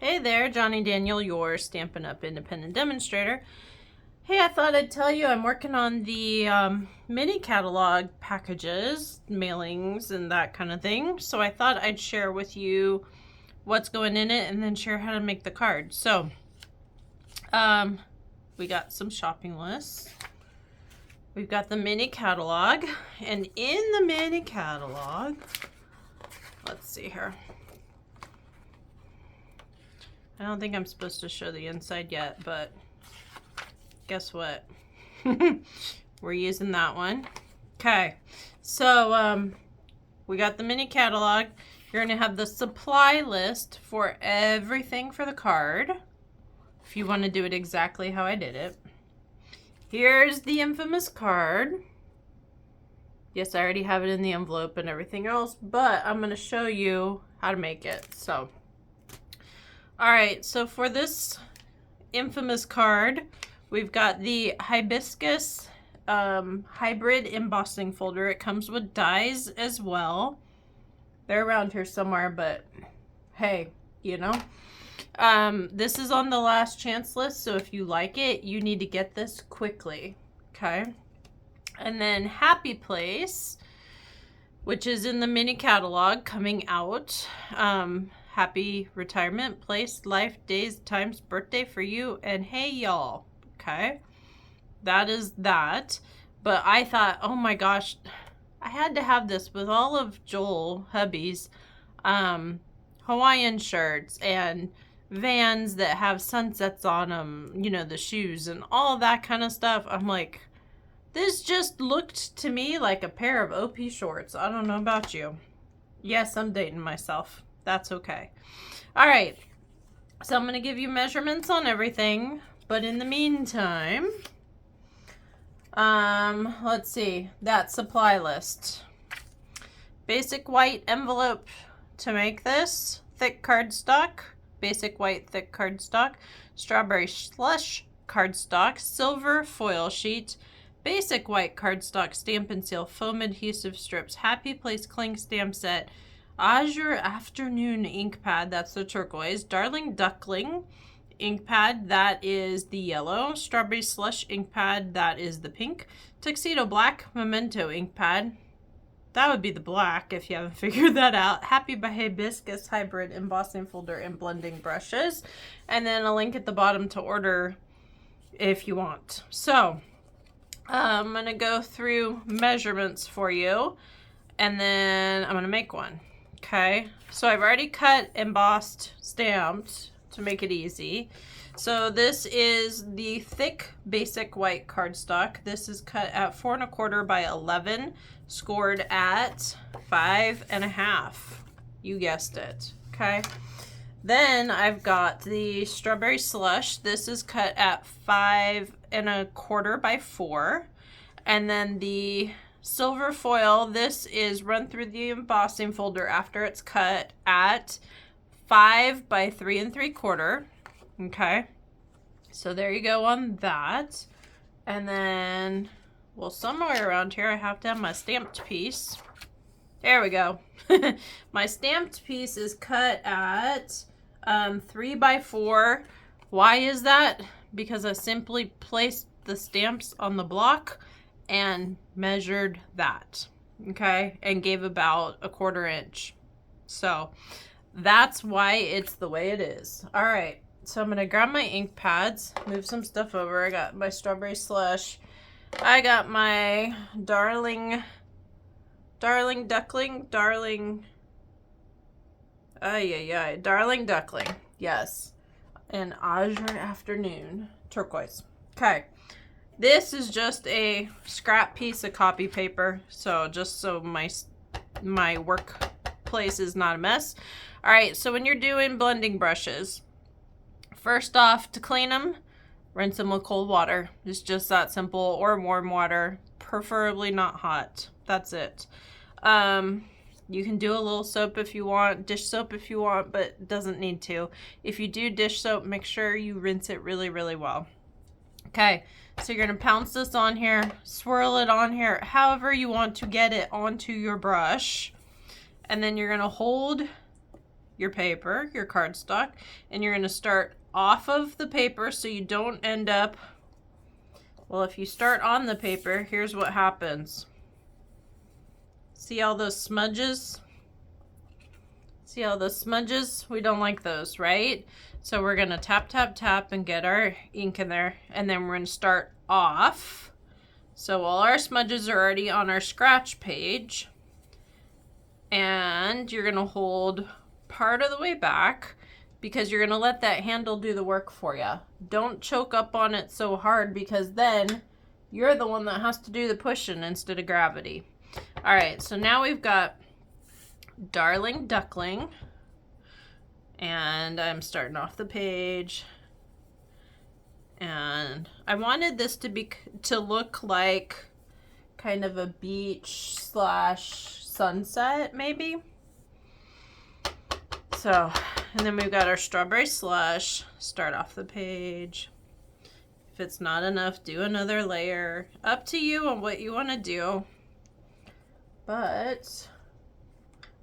Hey there, Johnny Daniel, your Stampin' Up! Independent demonstrator. Hey, I thought I'd tell you I'm working on the mini catalog packages, mailings, and that kind of thing. So I thought I'd share with you what's going in it and then share how to make the card. So we got some shopping lists. We've got the mini catalog, and in the mini catalog, let's see here. I don't think I'm supposed to show the inside yet, but guess what? We're using that one. Okay, so we got the mini catalog. You're going to have the supply list for everything for the card, if you want to do it exactly how I did it. Here's the infamous card. Yes, I already have it in the envelope and everything else, but I'm going to show you how to make it. So alright, so for this infamous card, we've got the Hibiscus hybrid embossing folder. It comes with dies as well. They're around here somewhere, but hey, you know. This is on the last chance list, so if you like it, you need to get this quickly, okay? And then Happy Place, which is in the mini catalog coming out. Happy retirement, place, life, days, times, birthday for you, and hey y'all. Okay, that is that. But I thought, oh my gosh, I had to have this with all of Joel hubby's Hawaiian shirts and Vans that have sunsets on them, you know, the shoes and all that kind of stuff. I'm like, this just looked to me like a pair of OP shorts. I don't know about you. Yes, I'm dating myself. That's okay. All right, so I'm going to give you measurements on everything, but in the meantime, let's see, that supply list. Basic white envelope to make this, thick cardstock, basic white thick cardstock, strawberry slush cardstock, silver foil sheet, basic white cardstock, Stampin' Seal foam adhesive strips, Happy Place cling stamp set, Azure Afternoon ink pad, that's the turquoise, Darling Duckling ink pad, that is the yellow, Strawberry Slush ink pad, that is the pink, Tuxedo Black Memento ink pad, that would be the black if you haven't figured that out, Happy by Hibiscus hybrid embossing folder and blending brushes, and then a link at the bottom to order if you want. So I'm going to go through measurements for you, and then I'm going to make one. Okay, so I've already cut, embossed, stamped to make it easy. So this is the thick basic white cardstock. This is cut at 4 1/4 by 11, scored at 5 1/2. You guessed it. Okay. Then I've got the strawberry slush. This is cut at 5 1/4 by 4. And then the silver foil, this is run through the embossing folder after it's cut at 5 by 3 3/4. Okay, so there you go on that. And then, well, somewhere around here I have to have my stamped piece. There we go. My stamped piece is cut at 3 by 4. Why is that? Because I simply placed the stamps on the block and measured that, okay, and gave about 1/4 inch. So that's why it's the way it is. All right, so I'm gonna grab my ink pads, move some stuff over. I got my strawberry slush, I got my darling duckling, darling duckling, yes, and Azure Afternoon turquoise. Okay, this is just a scrap piece of copy paper, so just so my workplace is not a mess. All right, so when you're doing blending brushes, first off, to clean them, rinse them with cold water. It's just that simple, or warm water, preferably not hot. That's it. You can do a little soap if you want, dish soap if you want, but it doesn't need to. If you do dish soap, make sure you rinse it really, really well. Okay, so you're going to pounce this on here, swirl it on here, however you want to get it onto your brush. And then you're going to hold your paper, your cardstock, and you're going to start off of the paper so you don't end up, well, if you start on the paper, here's what happens. See all those smudges? See all those smudges? We don't like those, right? So we're going to tap, tap, tap and get our ink in there, and then we're going to start off. So all our smudges are already on our scratch page, and you're going to hold part of the way back because you're going to let that handle do the work for you. Don't choke up on it so hard because then you're the one that has to do the pushing instead of gravity. All right, so now we've got Darling Duckling, and I'm starting off the page, and I wanted this to look like kind of a beach slash sunset maybe. So, and then we've got our Strawberry Slush. Start off the page. If it's not enough, do another layer. Up to you on what you want to do. But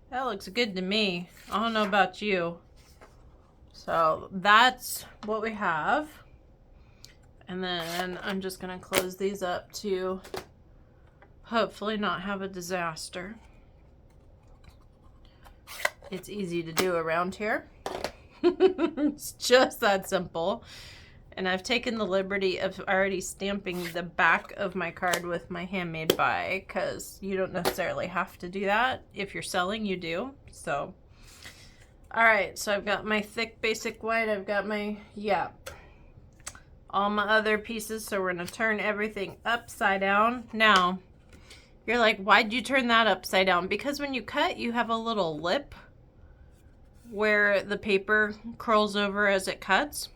that looks good to me. I don't know about you. So that's what we have. And then I'm just going to close these up to hopefully not have a disaster. It's easy to do around here. It's just that simple. And I've taken the liberty of already stamping the back of my card with my Handmade By, because you don't necessarily have to do that. If you're selling, you do. So, all right, so I've got my thick basic white. I've got my, all my other pieces. So we're going to turn everything upside down. Now, you're like, why'd you turn that upside down? Because when you cut, you have a little lip where the paper curls over as it cuts.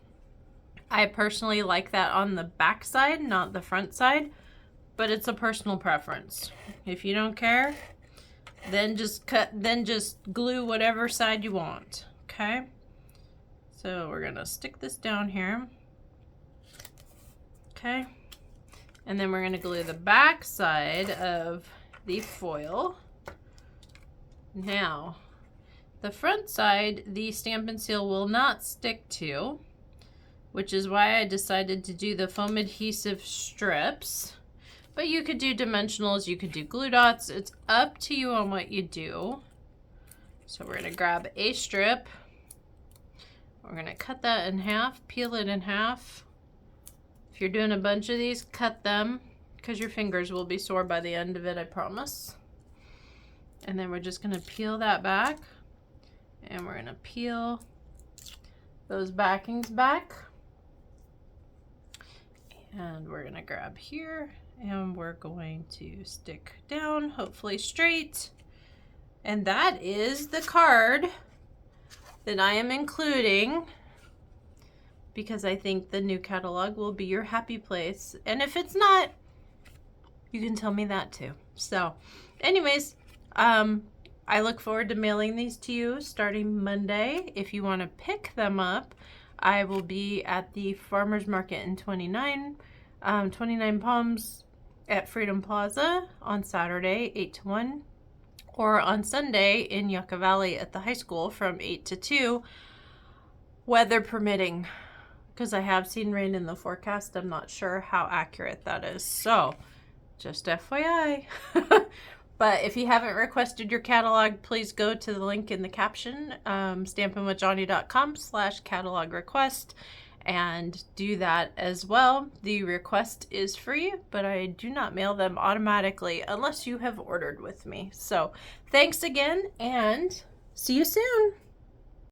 I personally like that on the back side, not the front side, but it's a personal preference. If you don't care, then just glue whatever side you want, okay? So we're gonna stick this down here, okay? And then we're gonna glue the back side of the foil. Now, the front side, the Stampin' Seal will not stick to, which is why I decided to do the foam adhesive strips. But you could do dimensionals, you could do glue dots. It's up to you on what you do. So we're gonna grab a strip. We're gonna cut that in half, peel it in half. If you're doing a bunch of these, cut them, because your fingers will be sore by the end of it, I promise. And then we're just gonna peel that back. And we're gonna peel those backings back. And we're gonna grab here and we're going to stick down, hopefully straight. And that is the card that I am including because I think the new catalog will be your happy place. And if it's not, you can tell me that too. So anyways, I look forward to mailing these to you starting Monday. If you want to pick them up, I will be at the Farmers Market in 29 Palms at Freedom Plaza on Saturday, 8 to 1, or on Sunday in Yucca Valley at the high school from 8 to 2, weather permitting, because I have seen rain in the forecast. I'm not sure how accurate that is. So, just FYI. But if you haven't requested your catalog, please go to the link in the caption, stampinwithjohnny.com/catalog request, and do that as well. The request is free, but I do not mail them automatically unless you have ordered with me. So thanks again, and see you soon.